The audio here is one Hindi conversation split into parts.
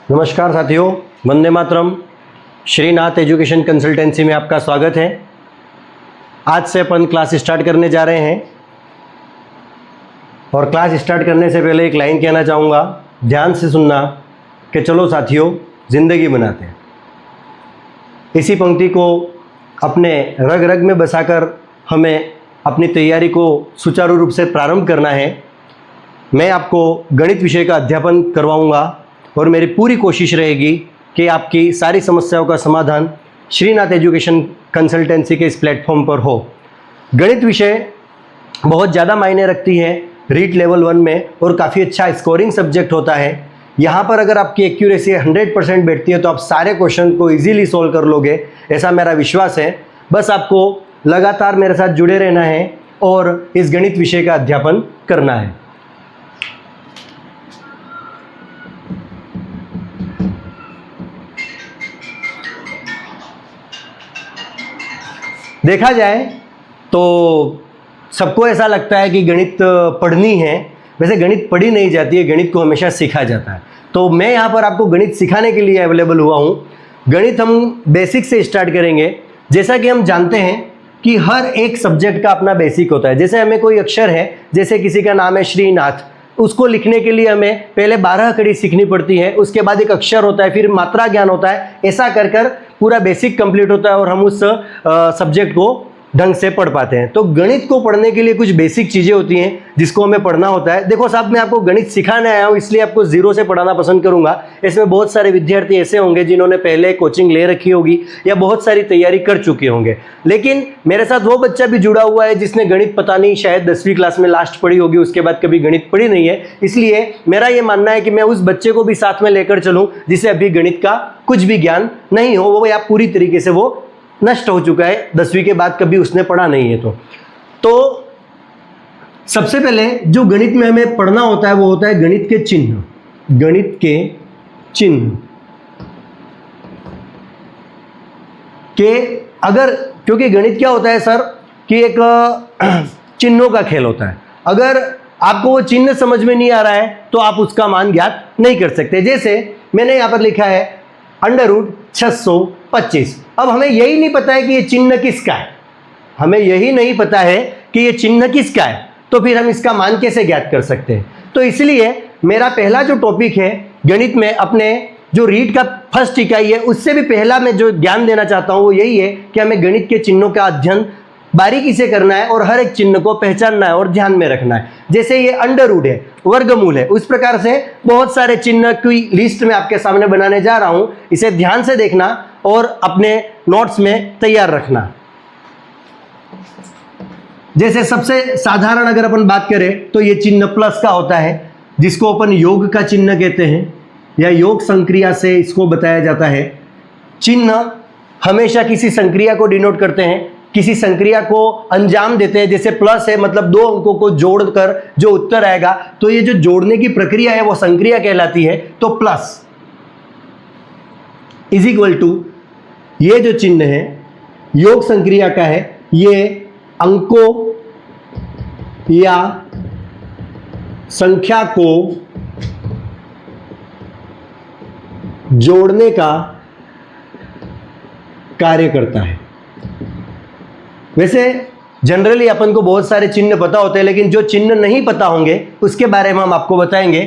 नमस्कार साथियों, वंदे मातरम। श्रीनाथ एजुकेशन कंसल्टेंसी में आपका स्वागत है। आज से अपन क्लास स्टार्ट करने जा रहे हैं और क्लास स्टार्ट करने से पहले एक लाइन कहना चाहूँगा, ध्यान से सुनना कि चलो साथियों ज़िंदगी बनाते हैं। इसी पंक्ति को अपने रग रग में बसाकर हमें अपनी तैयारी को सुचारू रूप से प्रारंभ करना है। मैं आपको गणित विषय का अध्यापन करवाऊँगा और मेरी पूरी कोशिश रहेगी कि आपकी सारी समस्याओं का समाधान श्रीनाथ एजुकेशन कंसल्टेंसी के इस प्लेटफॉर्म पर हो। गणित विषय बहुत ज़्यादा मायने रखती है रीट लेवल 1 में और काफ़ी अच्छा स्कोरिंग सब्जेक्ट होता है। यहाँ पर अगर आपकी एक्यूरेसी 100% बैठती है तो आप सारे क्वेश्चन को इजीली सॉल्व कर लोगे, ऐसा मेरा विश्वास है। बस आपको लगातार मेरे साथ जुड़े रहना है और इस गणित विषय का अध्यापन करना है। देखा जाए तो सबको ऐसा लगता है कि गणित पढ़नी है, वैसे गणित पढ़ी नहीं जाती है, गणित को हमेशा सीखा जाता है। तो मैं यहाँ पर आपको गणित सिखाने के लिए अवेलेबल हुआ हूँ। गणित हम बेसिक से स्टार्ट करेंगे। जैसा कि हम जानते हैं कि हर एक सब्जेक्ट का अपना बेसिक होता है। जैसे हमें कोई अक्षर है, जैसे किसी का नाम है श्रीनाथ, उसको लिखने के लिए हमें पहले 12 कड़ी सीखनी पड़ती है, उसके बाद एक अक्षर होता है, फिर मात्रा ज्ञान होता है। ऐसा कर कर पूरा बेसिक कंप्लीट होता है और हम उस सब्जेक्ट को ढंग से पढ़ पाते हैं। तो गणित को पढ़ने के लिए कुछ बेसिक चीज़ें होती हैं जिसको हमें पढ़ना होता है। देखो साहब, मैं आपको गणित सिखाने आया हूँ, इसलिए आपको जीरो से पढ़ाना पसंद करूँगा। इसमें बहुत सारे विद्यार्थी ऐसे होंगे जिन्होंने पहले कोचिंग ले रखी होगी या बहुत सारी तैयारी कर चुके होंगे, लेकिन मेरे साथ वो बच्चा भी जुड़ा हुआ है जिसने गणित पता नहीं शायद 10वीं क्लास में लास्ट पढ़ी होगी, उसके बाद कभी गणित पढ़ी नहीं है। इसलिए मेरा ये मानना है कि मैं उस बच्चे को भी साथ में लेकर चलूँ जिसे अभी गणित का कुछ भी ज्ञान नहीं हो, वो या पूरी तरीके से वो नष्ट हो चुका है, 10वीं के बाद कभी उसने पढ़ा नहीं है। तो सबसे पहले जो गणित में हमें पढ़ना होता है वो होता है गणित के चिन्ह। गणित के चिन्ह के अगर, क्योंकि गणित क्या होता है सर कि एक चिन्हों का खेल होता है। अगर आपको वो चिन्ह समझ में नहीं आ रहा है तो आप उसका मान ज्ञात नहीं कर सकते। जैसे मैंने यहाँ पर लिखा है √625। अब हमें यही नहीं पता है कि ये चिन्ह किसका है, हमें यही नहीं पता है कि ये चिन्ह किसका है, तो फिर हम इसका मान कैसे ज्ञात कर सकते हैं। तो इसलिए मेरा पहला जो टॉपिक है गणित में, अपने जो रीट का फर्स्ट इकाई है, उससे भी पहला मैं जो ज्ञान देना चाहता हूं वो यही है कि हमें गणित के चिन्हों का अध्ययन बारीकी से करना है और हर एक चिन्ह को पहचानना है और ध्यान में रखना है। जैसे ये अंडर है, वर्गमूल है, उस प्रकार से बहुत सारे चिन्ह की लिस्ट में आपके सामने बनाने जा रहा हूं। इसे ध्यान से देखना और अपने नोट्स में तैयार रखना। जैसे सबसे साधारण अगर अपन बात करें तो ये चिन्ह प्लस का होता है, जिसको अपन योग का चिन्ह कहते हैं या योग संक्रिया से इसको बताया जाता है। चिन्ह हमेशा किसी संक्रिया को डिनोट करते हैं, किसी संक्रिया को अंजाम देते हैं। जैसे प्लस है मतलब 2 अंकों को जोड़कर जो उत्तर आएगा, तो ये जो जोड़ने की प्रक्रिया है वो संक्रिया कहलाती है। तो प्लस इज इक्वल टू, ये जो चिन्ह है योग संक्रिया का है, ये अंकों या संख्या को जोड़ने का कार्य करता है। वैसे जनरली अपन को बहुत सारे चिन्ह पता होते हैं, लेकिन जो चिन्ह नहीं पता होंगे उसके बारे में हम आपको बताएंगे।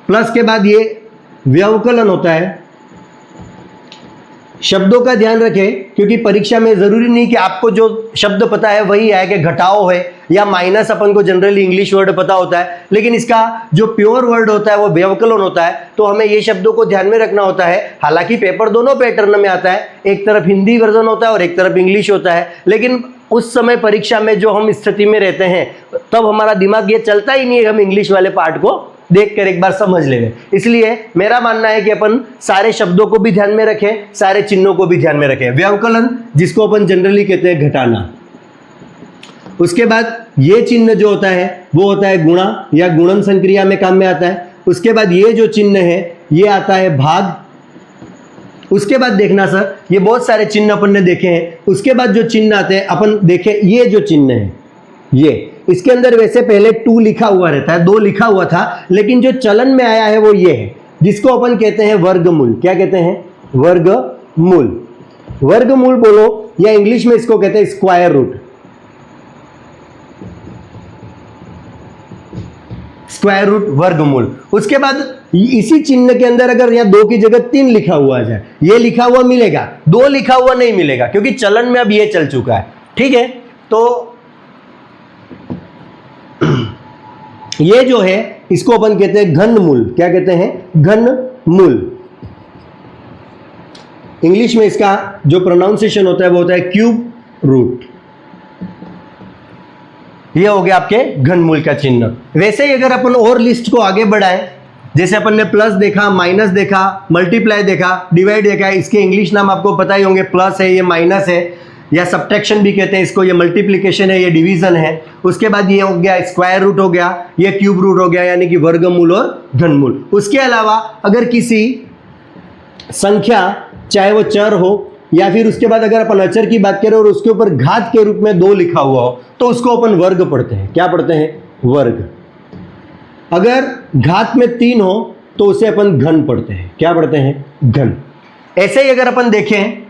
प्लस के बाद ये व्यवकलन होता है। शब्दों का ध्यान रखें, क्योंकि परीक्षा में जरूरी नहीं कि आपको जो शब्द पता है वही है, कि घटाओ है या माइनस अपन को जनरली इंग्लिश वर्ड पता होता है, लेकिन इसका जो प्योर वर्ड होता है वो व्यवकलन होता है। तो हमें ये शब्दों को ध्यान में रखना होता है। हालांकि पेपर दोनों पैटर्न में आता है, एक तरफ हिंदी वर्जन होता है और एक तरफ इंग्लिश होता है, लेकिन उस समय परीक्षा में जो हम स्थिति में रहते हैं तब हमारा दिमाग ये चलता ही नहीं है, हम इंग्लिश वाले पार्ट को देखकर एक बार समझ लेंगे। इसलिए मेरा मानना है कि अपन सारे शब्दों को भी ध्यान में रखें, सारे चिन्हों को भी ध्यान में रखें। व्यवकलन जिसको अपन जनरली कहते हैं घटाना। उसके बाद ये चिन्ह जो होता है वो होता है गुणा या गुणन संक्रिया में काम में आता है। उसके बाद ये जो चिन्ह है ये आता है भाग। उसके बाद देखना सर, ये बहुत सारे चिन्ह अपन ने देखे हैं। उसके बाद जो चिन्ह आते हैं अपन देखें, ये जो चिन्ह है ये, इसके अंदर वैसे पहले 2 लिखा हुआ रहता है, 2 लिखा हुआ था, लेकिन जो चलन में आया है वो ये है। जिसको अपन कहते हैं वर्गमूल। क्या कहते हैं? वर्गमूल। वर्गमूल बोलो या इंग्लिश में इसको कहते हैं स्क्वायर रूट। स्क्वायर रूट, वर्गमूल। उसके बाद इसी चिन्ह के अंदर अगर यहां 2 की जगह 3 लिखा हुआ आ जाए, ये लिखा हुआ मिलेगा, 2 लिखा हुआ नहीं मिलेगा, क्योंकि चलन में अब ये चल चुका है। ठीक है, तो ये जो है इसको अपन कहते हैं घनमूल। क्या कहते हैं? घनमूल। इंग्लिश में इसका जो प्रोनाउंसिएशन होता है वो होता है क्यूब रूट। ये हो गया आपके घनमूल का चिन्ह। वैसे ही अगर अपन और लिस्ट को आगे बढ़ाएं, जैसे अपन ने प्लस देखा, माइनस देखा, मल्टीप्लाई देखा, डिवाइड देखा, इसके इंग्लिश नाम आपको पता ही होंगे, प्लस है, ये माइनस है, या सब्ट्रैक्शन भी कहते हैं इसको, ये मल्टीप्लिकेशन है, ये डिवीजन है। उसके बाद ये हो गया स्क्वायर रूट हो गया, ये क्यूब रूट हो गया, यानी कि वर्गमूल और घनमूल। उसके अलावा अगर किसी संख्या, चाहे वो चर हो या फिर उसके बाद अगर अपन अचर की बात करें और उसके ऊपर घात के रूप में 2 लिखा हुआ हो, तो उसको अपन वर्ग पढ़ते हैं। क्या पढ़ते हैं? वर्ग। अगर घात में 3 हो तो उसे अपन घन पढ़ते हैं। क्या पढ़ते हैं? घन। ऐसे ही अगर अपन देखें,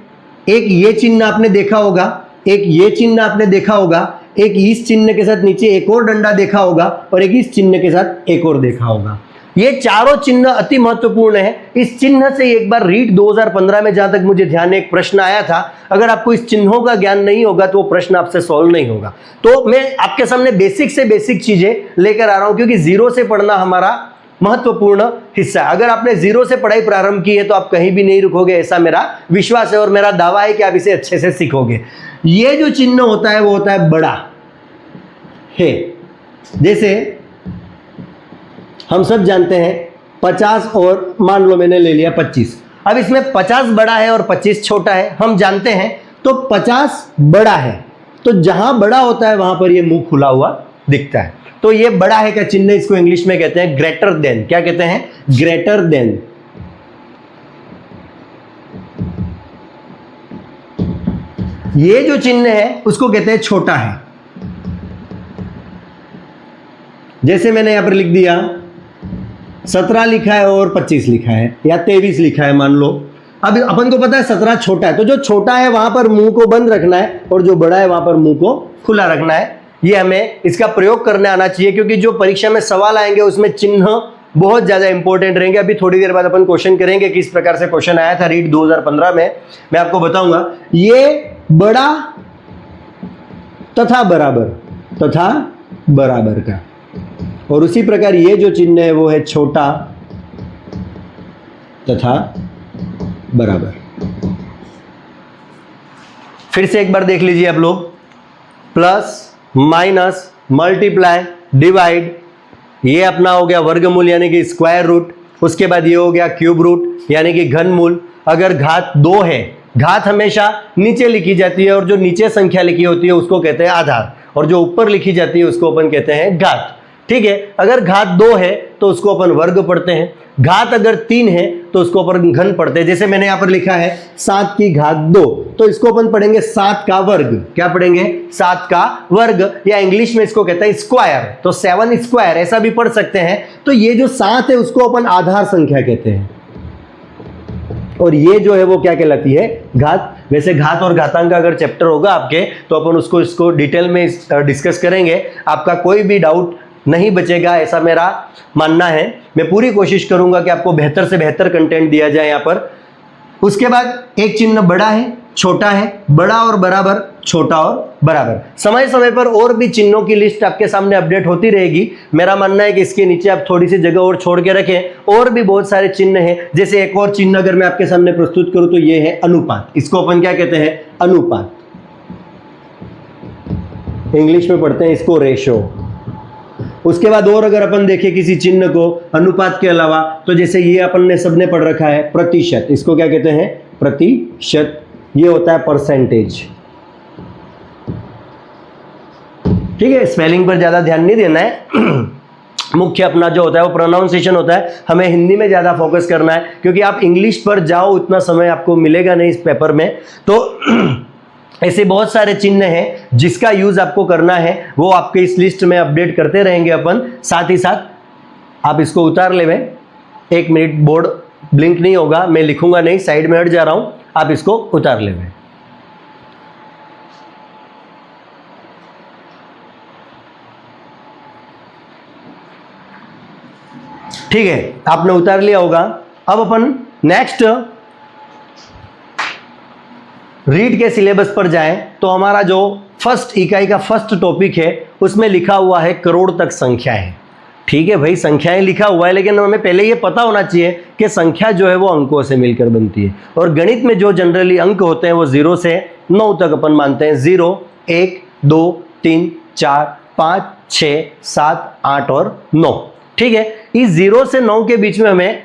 एक ये चिन्ह आपने देखा होगा, एक ये चिन्ह आपने देखा होगा, एक इस चिन्ह के साथ नीचे एक और डंडा देखा होगा, और एक इस चिन्ह के साथ एक और देखा होगा। ये चारों चिन्ह अति महत्वपूर्ण है। इस चिन्ह से एक बार रीट 2015 में जहां तक मुझे ध्यान है एक प्रश्न आया था। अगर आपको इस चिन्हों का ज्ञान नहीं होगा तो वो प्रश्न आपसे सॉल्व नहीं होगा। तो मैं आपके सामने बेसिक से बेसिक चीजें लेकर आ रहा हूं, क्योंकि जीरो से पढ़ना हमारा महत्वपूर्ण हिस्सा है। अगर आपने जीरो से पढ़ाई प्रारंभ की है तो आप कहीं भी नहीं रुकोगे, ऐसा मेरा विश्वास है, और मेरा दावा है कि आप इसे अच्छे से सीखोगे। ये जो चिन्ह होता है वो होता है बड़ा है। जैसे हम सब जानते हैं 50 और मान लो मैंने ले लिया 25। अब इसमें 50 बड़ा है और 25 छोटा है, हम जानते हैं। तो 50 बड़ा है, तो जहां बड़ा होता है वहां पर ये मुंह खुला हुआ दिखता है। तो ये बड़ा है का चिन्ह, इसको इंग्लिश में कहते हैं ग्रेटर देन। क्या कहते हैं? Greater than. ये जो चिन्ह है उसको कहते हैं छोटा है। जैसे मैंने यहां पर लिख दिया 17 लिखा है और 25 लिखा है, या 23 लिखा है मान लो। अब अपन को पता है 17 छोटा है, तो जो छोटा है वहां पर मुंह को बंद रखना है और जो बड़ा है वहां पर मुंह को खुला रखना है। ये हमें इसका प्रयोग करने आना चाहिए, क्योंकि जो परीक्षा में सवाल आएंगे उसमें चिन्ह बहुत ज्यादा इंपॉर्टेंट रहेंगे। अभी थोड़ी देर बाद अपन क्वेश्चन करेंगे किस प्रकार से क्वेश्चन आया था रीट 2015 में, मैं आपको बताऊंगा। ये बड़ा तथा बराबर का, और उसी प्रकार ये जो चिन्ह है वो है छोटा तथा बराबर। फिर से एक बार देख लीजिए आप लोग, प्लस, माइनस, मल्टीप्लाई, डिवाइड, ये अपना हो गया वर्गमूल यानी कि स्क्वायर रूट। उसके बाद ये हो गया क्यूब रूट यानी कि घनमूल। अगर घात 2 है, घात हमेशा नीचे लिखी जाती है और जो नीचे संख्या लिखी होती है उसको कहते हैं आधार, और जो ऊपर लिखी जाती है उसको अपन कहते हैं घात। ठीक है, अगर घात 2 है तो उसको अपन वर्ग पढ़ते हैं। घात अगर 3 है तो उसको अपन घन पढ़ते हैं। जैसे मैंने यहां पर लिखा है 7 की घात 2, तो इसको अपन पढ़ेंगे 7 का वर्ग। क्या पढ़ेंगे? 7 का वर्ग, या इंग्लिश में इसको कहते हैं स्क्वायर, तो 7 स्क्वायर ऐसा भी पढ़ सकते हैं। तो ये जो 7 है उसको अपन आधार संख्या कहते हैं, और ये जो है वो क्या कहलाती है? घात। वैसे घात और घातांक का अगर चैप्टर होगा आपके तो अपन इसको डिटेल में डिस्कस करेंगे। आपका कोई भी डाउट नहीं बचेगा, ऐसा मेरा मानना है। मैं पूरी कोशिश करूंगा कि आपको बेहतर से बेहतर कंटेंट दिया जाए यहाँ पर। उसके बाद एक चिन्ह बड़ा है, छोटा है, बड़ा और बराबर, छोटा और बराबर। समय समय पर और भी चिन्हों की लिस्ट आपके सामने अपडेट होती रहेगी। मेरा मानना है कि इसके नीचे आप थोड़ी सी जगह और छोड़ के रखें। और भी बहुत सारे चिन्ह हैं। जैसे एक और चिन्ह अगर मैं आपके सामने प्रस्तुत करूं तो ये है अनुपात। इसको अपन क्या कहते हैं? अनुपात। इंग्लिश में पढ़ते हैं इसको रेशो। उसके बाद और अगर अपन देखें किसी चिन्ह को अनुपात के अलावा, तो जैसे ये अपन ने सबने पढ़ रखा है प्रतिशत। इसको क्या कहते हैं? प्रतिशत। ये होता है परसेंटेज। ठीक है, स्पेलिंग पर ज्यादा ध्यान नहीं देना है। मुख्य अपना जो होता है वो प्रोनाउंसिएशन होता है। हमें हिंदी में ज्यादा फोकस करना है, क्योंकि आप इंग्लिश पर जाओ उतना समय आपको मिलेगा नहीं इस पेपर में। तो ऐसे बहुत सारे चिन्ह हैं जिसका यूज आपको करना है, वो आपके इस लिस्ट में अपडेट करते रहेंगे अपन। साथ ही साथ आप इसको उतार ले, 1 मिनट बोर्ड ब्लिंक नहीं होगा, मैं लिखूंगा नहीं, साइड में हट जा रहा हूं, आप इसको उतार लेंगे। ठीक है, आपने उतार लिया होगा। अब अपन नेक्स्ट रीड के सिलेबस पर जाएं तो हमारा जो फर्स्ट इकाई का फर्स्ट टॉपिक है उसमें लिखा हुआ है करोड़ तक संख्याएं। ठीक है भाई, संख्याएं लिखा हुआ है, लेकिन हमें पहले ये पता होना चाहिए कि संख्या जो है वो अंकों से मिलकर बनती है। और गणित में जो जनरली अंक होते हैं वो 0 से 9 तक अपन मानते हैं। 0, 1, 2, 3, 4, 5, 6, 7, 8 और 9। ठीक है, इस 0 से 9 के बीच में हमें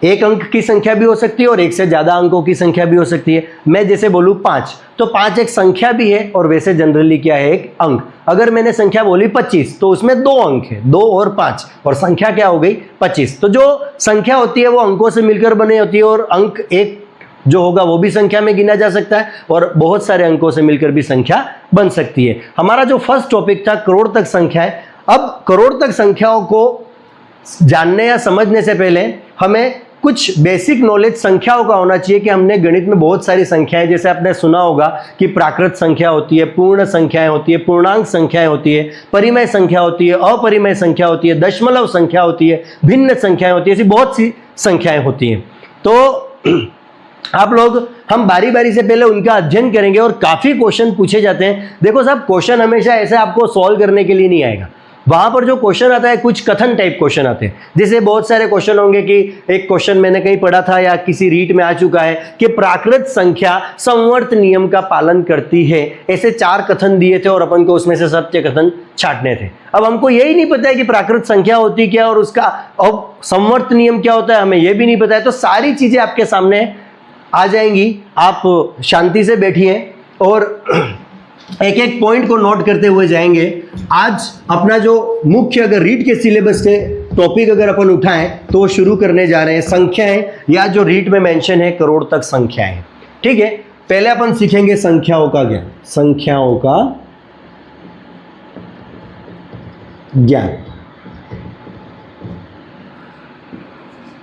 एक अंक की संख्या भी हो सकती है और एक से ज्यादा अंकों की संख्या भी हो सकती है। मैं जैसे बोलूं 5, तो 5 एक संख्या भी है और वैसे जनरली क्या है, एक अंक। अगर मैंने संख्या बोली 25 तो उसमें 2 अंक है, 2 और 5, और संख्या क्या हो गई 25। तो जो संख्या होती है वो अंकों से मिलकर बनी होती है और अंक एक जो होगा वो भी संख्या में गिना जा सकता है और बहुत सारे अंकों से मिलकर भी संख्या बन सकती है। हमारा जो फर्स्ट टॉपिक था करोड़ तक संख्याएं। अब करोड़ तक संख्याओं को जानने या समझने से पहले हमें कुछ बेसिक नॉलेज संख्याओं का होना चाहिए कि हमने गणित में बहुत सारी संख्याएं, जैसे आपने सुना होगा कि प्राकृत संख्या होती है, पूर्ण संख्याएं होती है, पूर्णांक संख्याएं होती है, परिमेय संख्या होती है, अपरिमेय संख्या होती है, दशमलव संख्या होती है, भिन्न संख्याएं होती है, ऐसी बहुत सी संख्याएं होती हैं। तो आप लोग हम बारी बारी से पहले उनका अध्ययन करेंगे और काफी क्वेश्चन पूछे जाते हैं। देखो साहब, क्वेश्चन हमेशा ऐसे आपको सॉल्व करने के लिए नहीं आएगा। वहां पर जो क्वेश्चन आता है कुछ कथन टाइप क्वेश्चन आते हैं। जैसे बहुत सारे क्वेश्चन होंगे कि एक क्वेश्चन मैंने कहीं पढ़ा था या किसी रीट में आ चुका है कि प्राकृत संख्या संवर्त नियम का पालन करती है। ऐसे 4 कथन दिए थे और अपन को उसमें से सत्य कथन छांटने थे। अब हमको यही नहीं पता है कि प्राकृत संख्या होती क्या और उसका अब संवर्त नियम क्या होता है, हमें यह भी नहीं पता है। तो सारी चीजें आपके सामने आ जाएंगी। आप शांति से बैठिए और एक एक पॉइंट को नोट करते हुए जाएंगे। आज अपना जो मुख्य अगर रीड के सिलेबस के टॉपिक अगर अपन उठाएं तो शुरू करने जा रहे हैं संख्याएं, या जो रीड में मेंशन है करोड़ तक संख्याएं। ठीक है, पहले अपन सीखेंगे संख्याओं का ज्ञान। संख्याओं का ज्ञान।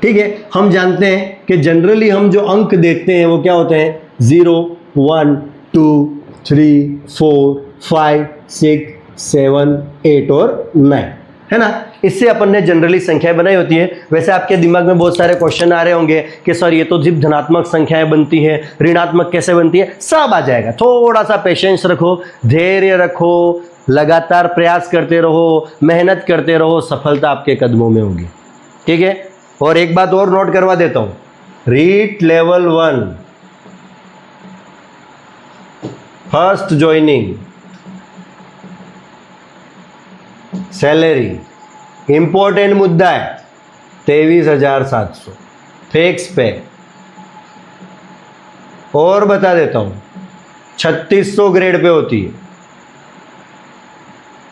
ठीक है, हम जानते हैं कि जनरली हम जो अंक देखते हैं वो क्या होते हैं, 0, 1, 2, 3, 4, 5, 6, 7, 8 और 9, है ना। इससे अपन ने जनरली संख्याएं बनाई होती है। वैसे आपके दिमाग में बहुत सारे क्वेश्चन आ रहे होंगे कि सर ये तो सिर्फ धनात्मक संख्याएं बनती है, ऋणात्मक कैसे बनती है। सब आ जाएगा। थोड़ा सा पेशेंस रखो, धैर्य रखो, लगातार प्रयास करते रहो, मेहनत करते रहो, सफलता आपके कदमों में होगी। ठीक है, और एक बात और नोट करवा देता हूं, REET level 1 first joining salary important मुद्दा है। 23,700 फिक्स पे। और बता देता हूं 3600 ग्रेड पे होती है।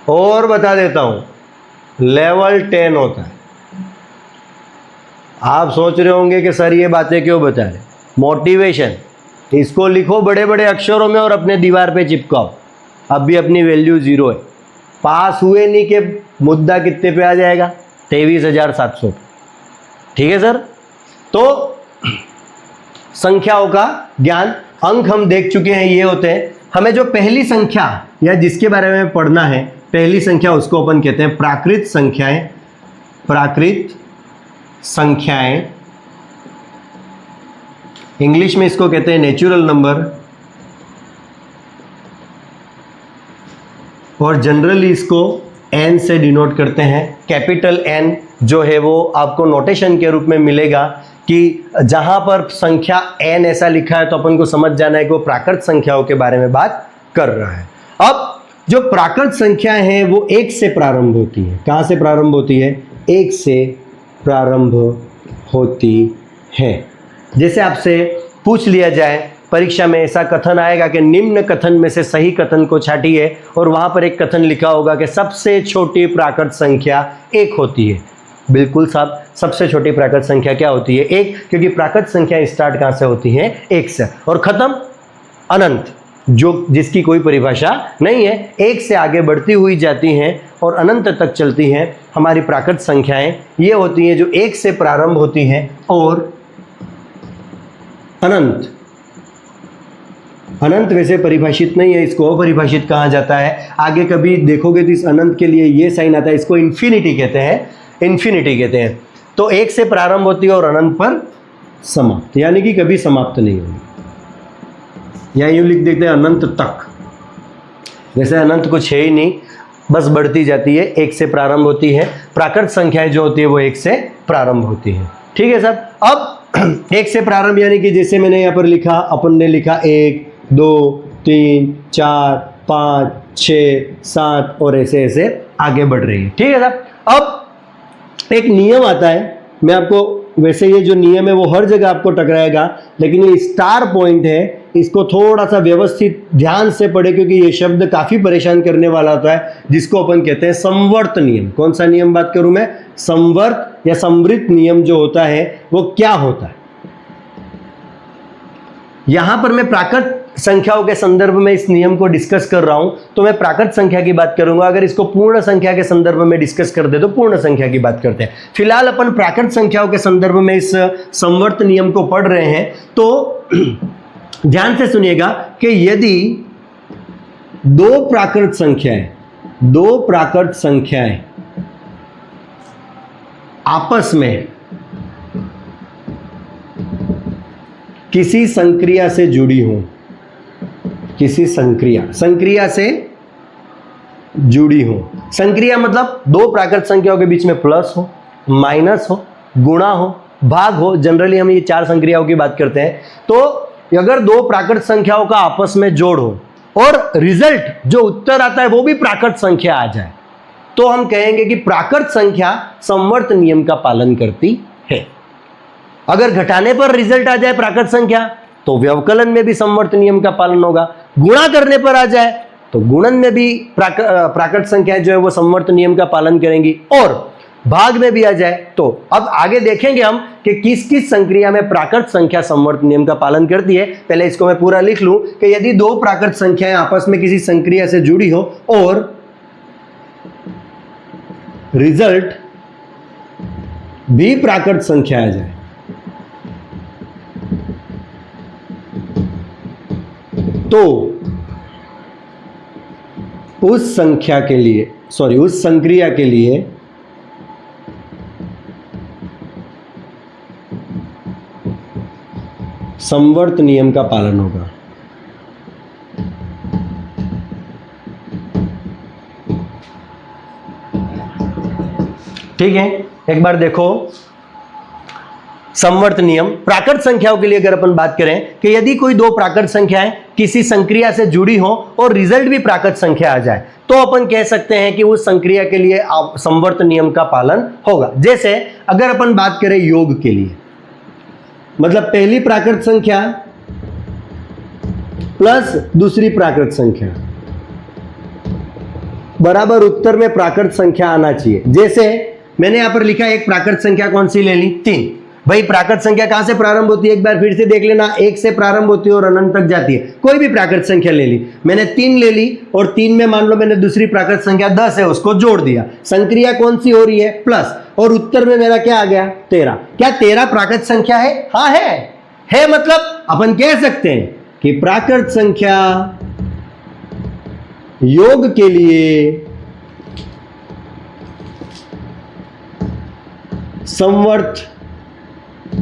और बता देता हूं लेवल 10 होता है। आप सोच रहे होंगे कि सर ये बातें क्यों बता रहे, मोटिवेशन। इसको लिखो बड़े बड़े अक्षरों में और अपने दीवार पे चिपकाओ। अब भी अपनी वैल्यू 0 है। पास हुए नहीं के मुद्दा कितने पे आ जाएगा, 23,700 पे। ठीक है सर, तो संख्याओं का ज्ञान, अंक हम देख चुके हैं, ये होते हैं। हमें जो पहली संख्या या जिसके बारे में पढ़ना है, पहली संख्या, उसको अपन कहते हैं प्राकृत संख्याएं। प्राकृत संख्याएं, इंग्लिश में इसको कहते हैं नेचुरल नंबर, और जनरली इसको n से डिनोट करते हैं। कैपिटल N जो है वो आपको नोटेशन के रूप में मिलेगा कि जहां पर संख्या n ऐसा लिखा है तो अपन को समझ जाना है कि वो प्राकृत संख्याओं के बारे में बात कर रहा है। अब जो प्राकृत संख्याएं हैं वो 1 से प्रारंभ होती है। कहां से प्रारंभ होती है, 1 से प्रारंभ होती है। जैसे आपसे पूछ लिया जाए परीक्षा में, ऐसा कथन आएगा कि निम्न कथन में से सही कथन को छाटिए, और वहां पर एक कथन लिखा होगा कि सबसे छोटी प्राकृत संख्या 1 होती है। बिल्कुल साहब, सबसे छोटी प्राकृत संख्या क्या होती है, 1, क्योंकि प्राकृत संख्या स्टार्ट कहां से होती है, 1 से, और खत्म अनंत। जो जिसकी कोई परिभाषा नहीं है, एक से आगे बढ़ती हुई जाती हैं और अनंत तक चलती हैं। हमारी प्राकृत संख्याएं ये होती हैं जो एक से प्रारंभ होती हैं और अनंत, अनंत वैसे परिभाषित नहीं है, इसको अपरिभाषित कहा जाता है। आगे कभी देखोगे तो इस अनंत के लिए ये साइन आता है, इसको इन्फिनिटी कहते हैं, इन्फिनिटी कहते हैं। तो एक से प्रारंभ होती है और अनंत पर समाप्त, यानी कि कभी समाप्त नहीं होगी। या यूँ लिख देते हैं अनंत तक, वैसे अनंत कुछ है ही नहीं, बस बढ़ती जाती है, एक से प्रारंभ होती है। प्राकृत संख्याएं जो होती है वो एक से प्रारंभ होती है। ठीक है सर। अब एक से प्रारंभ यानी कि जैसे मैंने यहाँ पर लिखा, अपन ने लिखा 1 2 3 4 5 6 7 और ऐसे ऐसे आगे बढ़ रही है। ठीक है सर। अब एक नियम आता है, मैं आपको, वैसे ये जो नियम है वो हर जगह आपको टकराएगा, लेकिन ये स्टार पॉइंट है, इसको थोड़ा सा व्यवस्थित ध्यान से पढ़े क्योंकि ये शब्द काफी परेशान करने वाला होता है, जिसको अपन कहते हैं संवर्त नियम। कौन सा नियम बात करूं मैं? संवर्त या संवृत नियम जो होता है वो क्या होता है। यहां पर मैं प्राकृत संख्याओं के संदर्भ में इस नियम को डिस्कस कर रहा हूं, तो मैं प्राकृत संख्या की बात करूंगा। अगर इसको पूर्ण संख्या के संदर्भ में डिस्कस कर दे तो पूर्ण संख्या की बात करते हैं। फिलहाल अपन प्राकृत संख्याओं के संदर्भ में इस संवर्त नियम को पढ़ रहे हैं। तो ध्यान से सुनिएगा कि यदि दो प्राकृत संख्याएं आपस में किसी संक्रिया से जुड़ी हो, किसी संक्रिया से जुड़ी हो, संक्रिया मतलब दो प्राकृत संख्याओं के बीच में प्लस हो, माइनस हो, गुणा हो, भाग हो, जनरली हम ये 4 संक्रियाओं की बात करते हैं। तो अगर दो प्राकृत संख्याओं का आपस में जोड़ हो और रिजल्ट जो उत्तर आता है वो भी प्राकृत संख्या आ जाए, तो हम कहेंगे कि प्राकृत संख्या संवर्त नियम का पालन करती है। अगर घटाने पर रिजल्ट आ जाए प्राकृत संख्या तो व्यवकलन में भी संवर्त नियम का पालन होगा। गुणा करने पर आ जाए तो गुणन में भी प्राकृत संख्याएं जो है वो संवर्त नियम का पालन करेंगी, और भाग में भी आ जाए तो अब आगे देखेंगे हम कि किस किस संक्रिया में प्राकृत संख्या संवर्त नियम का पालन करती है। पहले इसको मैं पूरा लिख लूं कि यदि दो प्राकृत संख्याएं आपस में किसी संक्रिया से जुड़ी हो और रिजल्ट भी प्राकृत संख्या आ जाए, तो उस संक्रिया के लिए संवर्त नियम का पालन होगा। ठीक है, एक बार देखो संवर्त नियम प्राकृत संख्याओं के लिए अगर अपन बात करें कि यदि कोई दो प्राकृत संख्याएं किसी संक्रिया से जुड़ी हो और रिजल्ट भी प्राकृत संख्या आ जाए, तो अपन कह सकते हैं कि उस संक्रिया के लिए संवर्त नियम का पालन होगा। जैसे अगर अपन बात करें योग के लिए, मतलब पहली प्राकृत संख्या प्लस दूसरी प्राकृत संख्या बराबर उत्तर में प्राकृत संख्या आना चाहिए। जैसे मैंने यहां पर लिखा एक प्राकृत संख्या कौन सी ले ली? 3। भाई प्राकृत संख्या कहां से प्रारंभ होती है? एक बार फिर से देख लेना, 1 से प्रारंभ होती है और अनंत तक जाती है। कोई भी प्राकृत संख्या ले ली, मैंने 3 ले ली और 3 में मान लो मैंने दूसरी प्राकृत संख्या 10 है उसको जोड़ दिया, संक्रिया कौन सी हो रही है? प्लस, और उत्तर में मेरा क्या आ गया? 13। क्या 13 प्राकृत संख्या है? हाँ है। मतलब अपन कह सकते हैं कि प्राकृत संख्या योग के लिए संवर्त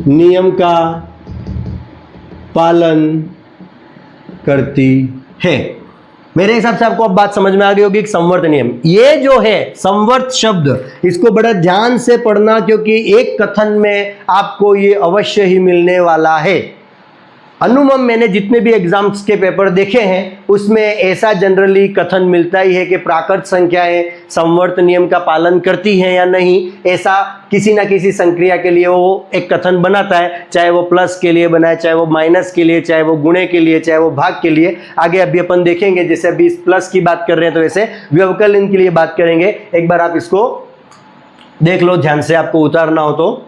नियम का पालन करती है। मेरे हिसाब से आपको अब बात समझ में आ गई होगी कि संवर्त नियम, ये जो है संवर्त शब्द, इसको बड़ा ध्यान से पढ़ना क्योंकि एक कथन में आपको ये अवश्य ही मिलने वाला है। अनुमम मैंने जितने भी एग्जाम्स के पेपर देखे हैं उसमें ऐसा जनरली कथन मिलता ही है कि प्राकृत संख्याएं संवर्त नियम का पालन करती हैं या नहीं, ऐसा किसी ना किसी संक्रिया के लिए वो एक कथन बनाता है, चाहे वो प्लस के लिए बनाए, चाहे वो माइनस के लिए, चाहे वो गुणे के लिए, चाहे वो भाग के लिए। आगे अभी अपन देखेंगे, जैसे अभी इस प्लस की बात कर रहे हैं तो वैसे व्यवकलन के लिए बात करेंगे। एक बार आप इसको देख लो ध्यान से, आपको उतारना हो तो।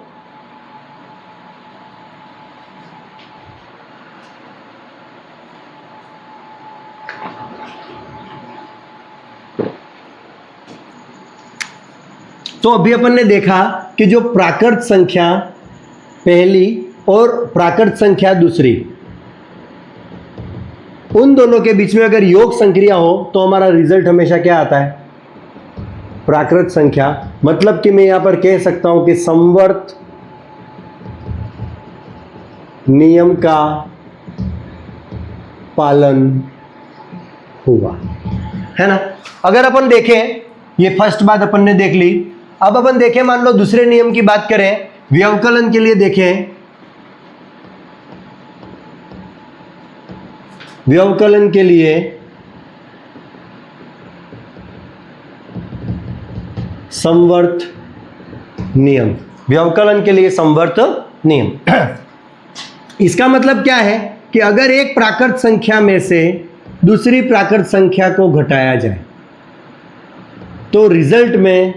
तो अभी अपन ने देखा कि जो प्राकृत संख्या पहली और प्राकृत संख्या दूसरी, उन दोनों के बीच में अगर योग संक्रिया हो तो हमारा रिजल्ट हमेशा क्या आता है? प्राकृत संख्या। मतलब कि मैं यहां पर कह सकता हूं कि संवर्त नियम का पालन हुआ, है ना। अगर अपन देखें, ये फर्स्ट बात अपन ने देख ली। अब अपन देखें, मान लो दूसरे नियम की बात करें, व्यवकलन के लिए देखें। व्यवकलन के लिए संवर्त नियम, व्यवकलन के लिए संवर्त नियम। इसका मतलब क्या है कि अगर एक प्राकृत संख्या में से दूसरी प्राकृत संख्या को घटाया जाए तो रिजल्ट में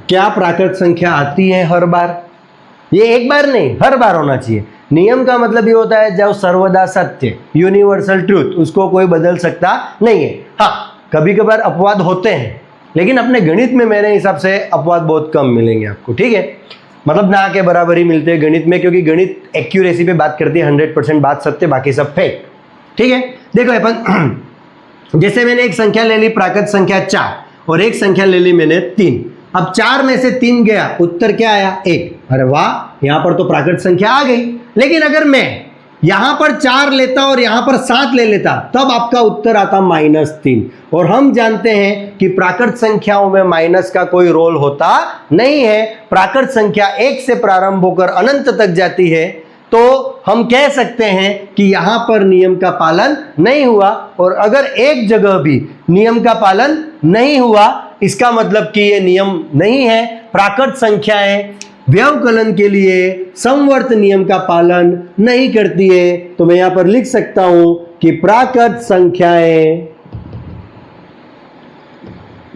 क्या प्राकृत संख्या आती है हर बार? ये एक बार नहीं, हर बार होना चाहिए। नियम का मतलब ये होता है जो सर्वदा सत्य, यूनिवर्सल ट्रूथ, उसको कोई बदल सकता नहीं है। हाँ, कभी कभार अपवाद होते हैं, लेकिन अपने गणित में मेरे हिसाब से अपवाद बहुत कम मिलेंगे आपको, ठीक है। मतलब ना के बराबर ही मिलते हैं गणित में, क्योंकि गणित एक्यूरेसी पे बात करती है, 100% बात सत्य, बाकी सब फेक, ठीक है। देखो अपन, जैसे मैंने एक संख्या ले ली प्राकृत संख्या 4 और एक संख्या ले ली मैंने 3। अब 4 में से 3 गया, उत्तर क्या आया? 1। अरे वाह, यहां पर तो प्राकृत संख्या आ गई। लेकिन अगर मैं यहां पर 4 लेता और यहां पर 7 ले लेता, तब आपका उत्तर आता -3। और हम जानते हैं कि प्राकृत संख्याओं में माइनस का कोई रोल होता नहीं है। प्राकृत संख्या 1 से प्रारंभ होकर अनंत तक जाती है, तो हम कह सकते हैं कि यहां पर नियम का पालन नहीं हुआ। और अगर एक जगह भी नियम का पालन नहीं हुआ, इसका मतलब कि ये नियम नहीं है। प्राकृत संख्याएं व्यवकलन के लिए संवर्त नियम का पालन नहीं करती है। तो मैं यहां पर लिख सकता हूं कि प्राकृत संख्याएं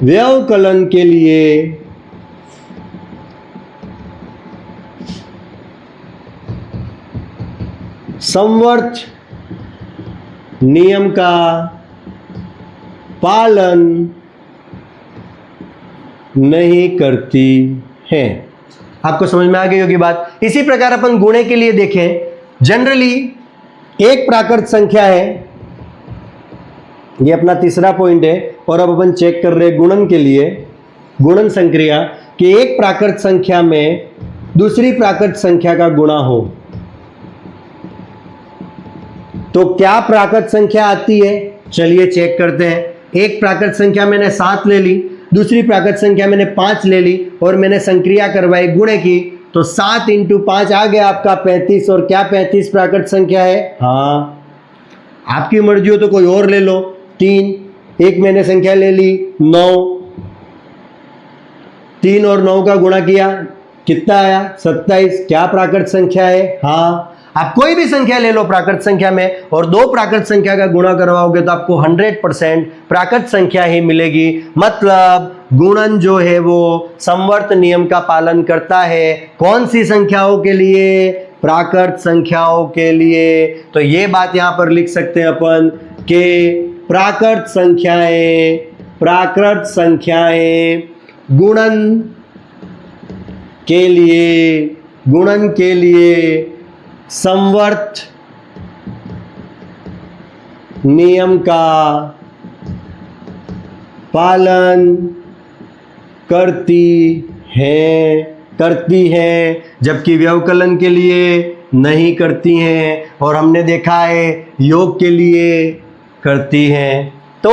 व्यवकलन के लिए संवर्त नियम का पालन नहीं करती है। आपको समझ में आ गई होगी बात। इसी प्रकार अपन गुणे के लिए देखें, जनरली एक प्राकृत संख्या है, ये अपना तीसरा पॉइंट है। और अब अपन चेक कर रहे हैं गुणन के लिए, गुणन संक्रिया, कि एक प्राकृत संख्या में दूसरी प्राकृत संख्या का गुणा हो तो क्या प्राकृत संख्या आती है? चलिए चेक करते हैं। एक प्राकृत संख्या मैंने 7 ले ली, दूसरी प्राकृत संख्या मैंने 5 ले ली और मैंने संक्रिया करवाई, गुणे की, तो 7 × 5 आ गया आपका 35। और क्या 35 प्राकृत संख्या है? हाँ, आपकी मर्जी हो तो कोई और ले लो। 3, एक मैंने संख्या ले ली 9, 3 और 9 का गुणा किया, कितना आया? 27। क्या प्राकृत संख्या है? हाँ, आप कोई भी संख्या ले लो प्राकृत संख्या में और 2 प्राकृत संख्या का गुणा करवाओगे तो आपको 100% प्राकृत संख्या ही मिलेगी। मतलब गुणन जो है वो संवर्त नियम का पालन करता है। कौन सी संख्याओं के लिए? प्राकृत संख्याओं के लिए। तो ये बात यहां पर लिख सकते हैं अपन कि प्राकृत संख्याएं गुणन के लिए संवर्त नियम का पालन करती है, जबकि व्यवकलन के लिए नहीं करती हैं। और हमने देखा है योग के लिए करती हैं। तो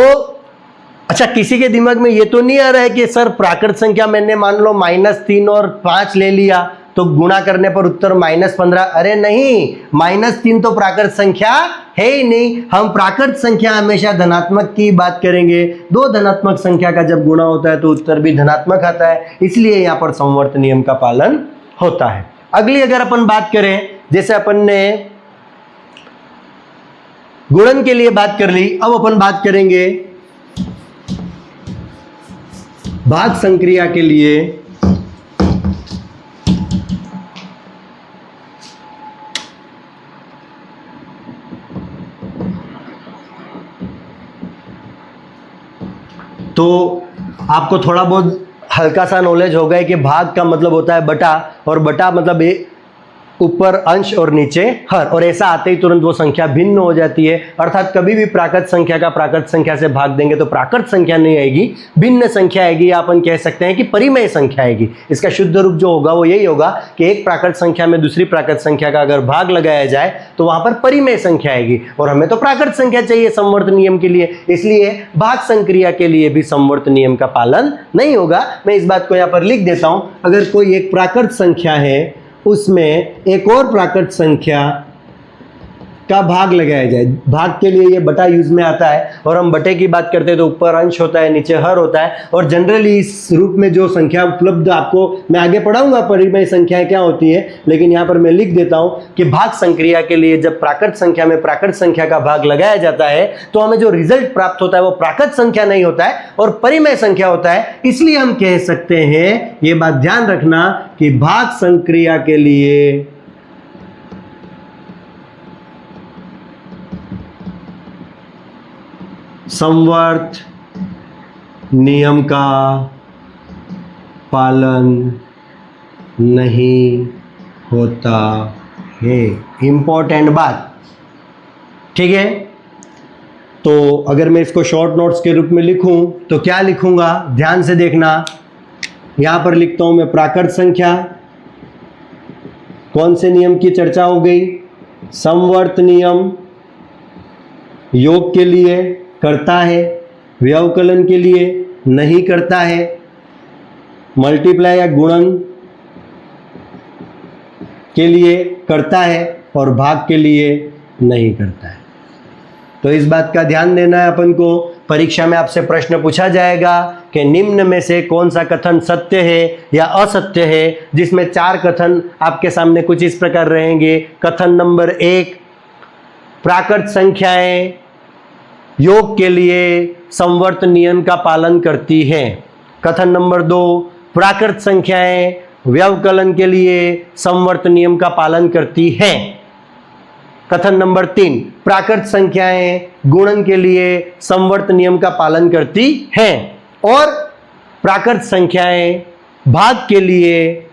अच्छा, किसी के दिमाग में ये तो नहीं आ रहा है कि सर प्राकृत संख्या मैंने मान लो -3 और 5 ले लिया तो गुणा करने पर उत्तर -15? अरे नहीं, -3 तो प्राकृत संख्या है ही नहीं। हम प्राकृत संख्या हमेशा धनात्मक की बात करेंगे। 2 धनात्मक संख्या का जब गुणा होता है तो उत्तर भी धनात्मक आता है, इसलिए यहाँ पर संवर्त नियम का पालन होता है। अगली अगर अपन बात करें, जैसे अपन ने गुणन के लिए बात कर ली, अब अपन बात करेंगे भाग संक्रिया के लिए। तो आपको थोड़ा बहुत हल्का सा नॉलेज होगा है कि भाग का मतलब होता है बटा, और बटा मतलब ऊपर अंश और नीचे हर, और ऐसा आते ही तुरंत वो संख्या भिन्न हो जाती है। अर्थात कभी भी प्राकृत संख्या का प्राकृत संख्या से भाग देंगे तो प्राकृत संख्या नहीं आएगी, भिन्न संख्या आएगी, या अपन कह सकते हैं कि परिमेय संख्या आएगी। इसका शुद्ध रूप जो होगा वो यही होगा कि एक प्राकृत संख्या में दूसरी प्राकृत संख्या का अगर भाग लगाया जाए तो वहां पर परिमेय संख्या आएगी, और हमें तो प्राकृत संख्या चाहिए संवर्त नियम के लिए, इसलिए भाग संक्रिया के लिए भी संवर्त नियम का पालन नहीं होगा। मैं इस बात को यहाँ पर लिख देता हूं, अगर कोई एक प्राकृत संख्या है उसमें एक और प्राकृत संख्या का भाग लगाया जाए, भाग के लिए ये बटा यूज में आता है, और हम बटे की बात करते हैं तो ऊपर अंश होता है नीचे हर होता है, और जनरली इस रूप में जो संख्या उपलब्ध, आपको मैं आगे पढ़ाऊंगा परिमेय संख्याएं क्या होती है, लेकिन यहाँ पर मैं लिख देता हूं कि भाग संक्रिया के लिए जब प्राकृत संख्या में प्राकृत संख्या का भाग लगाया जाता है तो हमें जो रिजल्ट प्राप्त होता है वो प्राकृत संख्या नहीं होता है और परिमेय संख्या होता है। इसलिए हम कह सकते हैं, ये बात ध्यान रखना, कि भाग संक्रिया के लिए संवर्त नियम का पालन नहीं होता है। इंपॉर्टेंट बात, ठीक है। तो अगर मैं इसको शॉर्ट नोट्स के रूप में लिखूं तो क्या लिखूंगा, ध्यान से देखना। यहां पर लिखता हूं मैं प्राकृत संख्या, कौन से नियम की चर्चा हो गई, संवर्त नियम, योग के लिए करता है, व्यवकलन के लिए नहीं करता है, मल्टीप्लाई या गुणन के लिए करता है, और भाग के लिए नहीं करता है। तो इस बात का ध्यान देना है अपन को। परीक्षा में आपसे प्रश्न पूछा जाएगा कि निम्न में से कौन सा कथन सत्य है या असत्य है, जिसमें 4 कथन आपके सामने कुछ इस प्रकार रहेंगे। कथन नंबर 1, प्राकृत संख्याएं योग के लिए संवर्त नियम का पालन करती हैं। कथन नंबर 2, प्राकृत संख्याएं व्यवकलन के लिए संवर्त नियम का पालन करती हैं। कथन नंबर 3, प्राकृत संख्याएं गुणन के लिए संवर्त नियम का पालन करती हैं, और प्राकृत संख्याएं भाग के लिए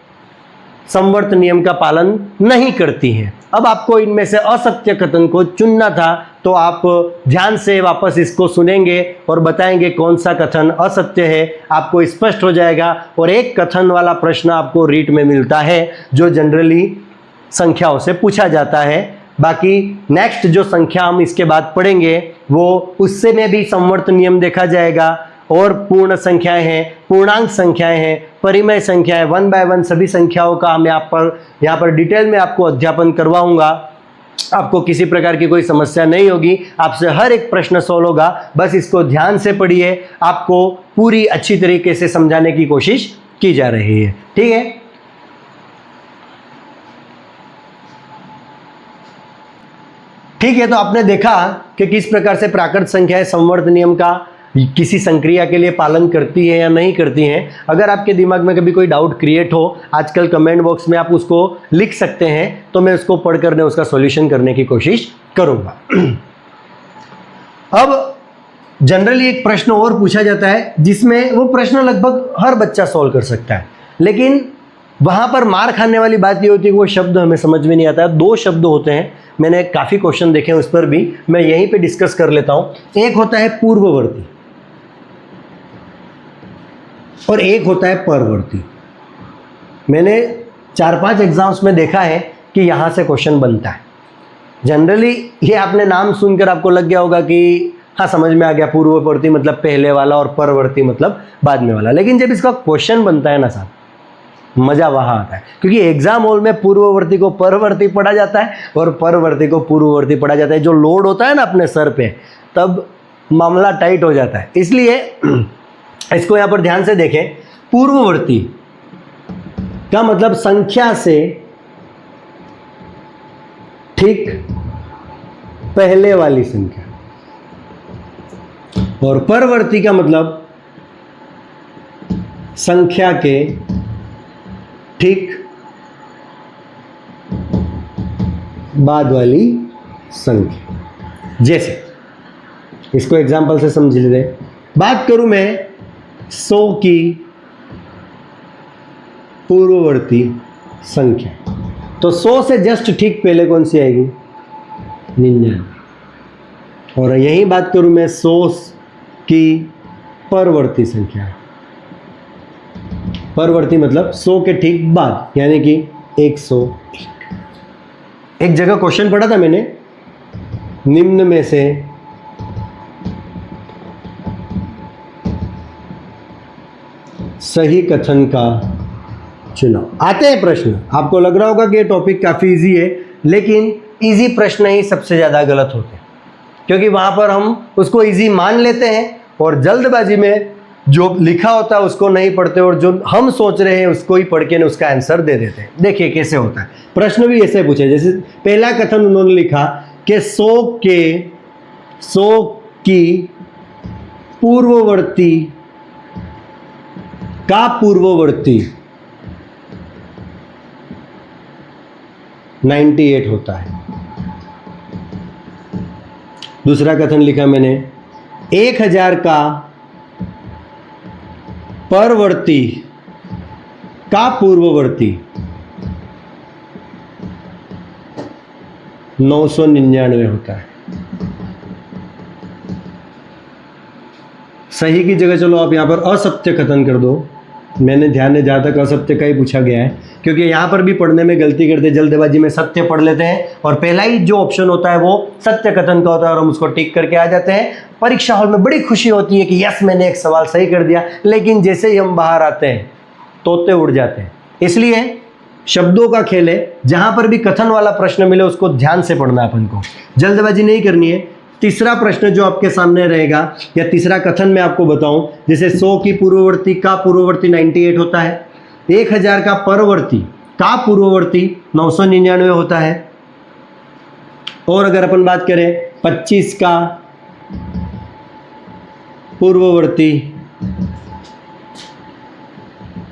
संवर्त नियम का पालन नहीं करती हैं। अब आपको इनमें से असत्य कथन को चुनना था, तो आप ध्यान से वापस इसको सुनेंगे और बताएंगे कौन सा कथन असत्य है, आपको स्पष्ट हो जाएगा। और एक कथन वाला प्रश्न आपको रीट में मिलता है जो जनरली संख्याओं से पूछा जाता है। बाकी नेक्स्ट जो संख्या हम इसके बाद पढ़ेंगे वो उससे में भी संवर्त नियम देखा जाएगा, और पूर्ण संख्याएं हैं, पूर्णांक संख्याएं हैं, परिमेय संख्याएं, 1 बाय 1 सभी संख्याओं का मैं यहाँ पर डिटेल में आपको अध्यापन करवाऊंगा। आपको किसी प्रकार की कोई समस्या नहीं होगी, आपसे हर एक प्रश्न सॉल्व होगा। बस इसको ध्यान से पढ़िए, आपको पूरी अच्छी तरीके से समझाने की कोशिश की जा रही है, ठीक है। ठीक है, तो आपने देखा कि किस प्रकार से प्राकृत संख्याएं संवर्त नियम का किसी संक्रिया के लिए पालन करती है या नहीं करती हैं। अगर आपके दिमाग में कभी कोई डाउट क्रिएट हो, आजकल कमेंट बॉक्स में आप उसको लिख सकते हैं, तो मैं उसको पढ़ कर उसका सॉल्यूशन करने की कोशिश करूंगा। अब जनरली एक प्रश्न और पूछा जाता है जिसमें वो प्रश्न लगभग हर बच्चा सॉल्व कर सकता है, लेकिन वहाँ पर मार खाने वाली बात ये होती है कि वो शब्द हमें समझ में नहीं आता है। 2 शब्द होते हैं, मैंने काफ़ी क्वेश्चन देखे हैं, उस पर भी मैं यहीं पे डिस्कस कर लेता हूँ। एक होता है पूर्ववर्ती और एक होता है परवर्ती। मैंने 4-5 एग्जाम्स में देखा है कि यहाँ से क्वेश्चन बनता है। जनरली ये आपने नाम सुनकर आपको लग गया होगा कि हाँ समझ में आ गया, पूर्ववर्ती मतलब पहले वाला और परवर्ती मतलब बाद में वाला। लेकिन जब इसका क्वेश्चन बनता है ना साहब, मज़ा वहाँ आता है, क्योंकि एग्जाम हॉल में पूर्ववर्ती को परवर्ती पढ़ा जाता है और परवर्ती को पूर्ववर्ती पढ़ा जाता है। जो लोड होता है ना अपने सर पे, तब मामला टाइट हो जाता है। इसलिए इसको यहाँ पर ध्यान से देखें। पूर्ववर्ती का मतलब संख्या से ठीक पहले वाली संख्या, और परवर्ती का मतलब संख्या के ठीक बाद वाली संख्या। जैसे इसको एग्जांपल से समझ लेते। बात करूं मैं 100 की, पूर्ववर्ती संख्या। तो 100 से जस्ट ठीक पहले कौन सी आएगी? 99। और यही बात करूं मैं 100 की परवर्ती संख्या। परवर्ती मतलब 100 के ठीक बाद, यानी कि 101। एक जगह क्वेश्चन पढ़ा था मैंने, निम्न में से सही कथन का चुनाव। आते हैं प्रश्न। आपको लग रहा होगा कि ये टॉपिक काफ़ी इजी है, लेकिन इजी प्रश्न ही सबसे ज़्यादा गलत होते हैं, क्योंकि वहाँ पर हम उसको इजी मान लेते हैं और जल्दबाजी में जो लिखा होता है उसको नहीं पढ़ते और जो हम सोच रहे हैं उसको ही पढ़ के उसका आंसर दे देते हैं। देखिए कैसे होता है। प्रश्न भी ऐसे पूछे, जैसे पहला कथन उन्होंने लिखा कि 100 की पूर्ववर्ती का पूर्ववर्ती 98 होता है। दूसरा कथन लिखा मैंने, 1000 का परवर्ती का पूर्ववर्ती 999 होता है। सही की जगह चलो आप यहां पर असत्य कथन कर दो। मैंने ध्यान में जहाँ तक असत्य का ही पूछा गया है, क्योंकि यहाँ पर भी पढ़ने में गलती करते, जल्दबाजी में सत्य पढ़ लेते हैं और पहला ही जो ऑप्शन होता है वो सत्य कथन का होता है और हम उसको टिक करके आ जाते हैं। परीक्षा हॉल में बड़ी खुशी होती है कि यस मैंने एक सवाल सही कर दिया, लेकिन जैसे ही हम बाहर आते हैं तोते उड़ जाते हैं। इसलिए शब्दों का खेल है, जहाँ पर भी कथन वाला प्रश्न मिले उसको ध्यान से पढ़ना है अपन को, जल्दबाजी नहीं करनी है। तीसरा प्रश्न जो आपके सामने रहेगा या तीसरा कथन मैं आपको बताऊं, जैसे 100 की पूर्ववर्ती का पूर्ववर्ती 98 होता है, 1000 का परवर्ती का पूर्ववर्ती 999 होता है, और अगर अपन बात करें 25 का पूर्ववर्ती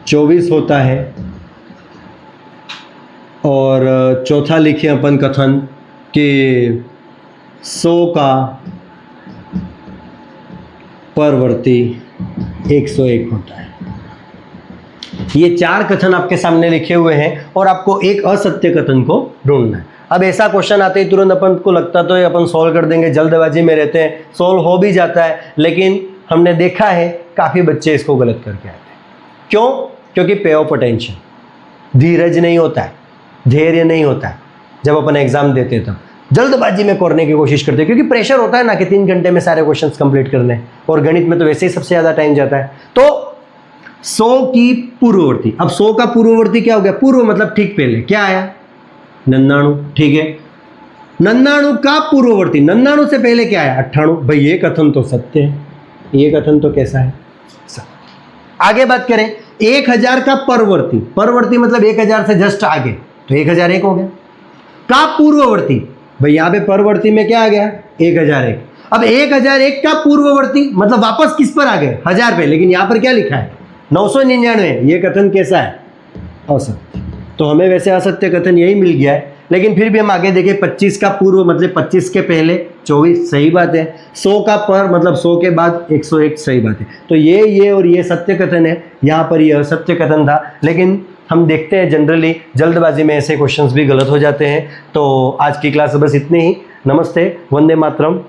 24 होता है, और चौथा लिखे अपन कथन कि 100 का परवर्ती 101 होता है। ये 4 कथन आपके सामने लिखे हुए हैं और आपको एक असत्य कथन को ढूंढना है। अब ऐसा क्वेश्चन आते ही तुरंत अपन को लगता तो ये अपन सॉल्व कर देंगे, जल्दबाजी में रहते हैं, सॉल्व हो भी जाता है, लेकिन हमने देखा है काफ़ी बच्चे इसको गलत करके आते हैं। क्यों? क्योंकि पे ऑफ अटेंशन, धीरज नहीं होता है, धैर्य नहीं होता है। जब अपन एग्जाम देते तब जल्दबाजी में करने की कोशिश करते हैं, क्योंकि प्रेशर होता है ना कि 3 घंटे में सारे क्वेश्चंस कंप्लीट करने, और गणित में तो वैसे ही सबसे ज़्यादा टाइम जाता है। तो 100 की पूर्ववर्ती, अब 100 का पूर्ववर्ती क्या हो गया? पूर्व मतलब ठीक पहले क्या आया? 99, ठीक है। 99 का पूर्ववर्ती, 99 से पहले क्या आया? 98। भाई ये कथन तो सत्य है, ये कथन तो कैसा है? सत्य। आगे बात करें 1000 का परवर्ती, परवर्ती मतलब 1000 से जस्ट आगे, तो 1001 हो गया। का पूर्ववर्ती, भाई यहाँ पे परवर्ती में क्या आ गया? 1001। अब 1001 का पूर्ववर्ती मतलब वापस किस पर आ गए? 1000 पे, लेकिन यहाँ पर क्या लिखा है? 999। ये कथन कैसा है? असत्य। तो हमें वैसे असत्य कथन यही मिल गया है, लेकिन फिर भी हम आगे देखें 25 का पूर्व मतलब 25 के पहले 24, सही बात है। 100 का पर मतलब 100 के बाद 101, सही बात है। तो ये और ये सत्य कथन है, यहाँ पर ये असत्य कथन था। लेकिन हम देखते हैं जनरली जल्दबाजी में ऐसे क्वेश्चंस भी गलत हो जाते हैं। तो आज की क्लास बस इतनी ही। नमस्ते, वंदे मातरम।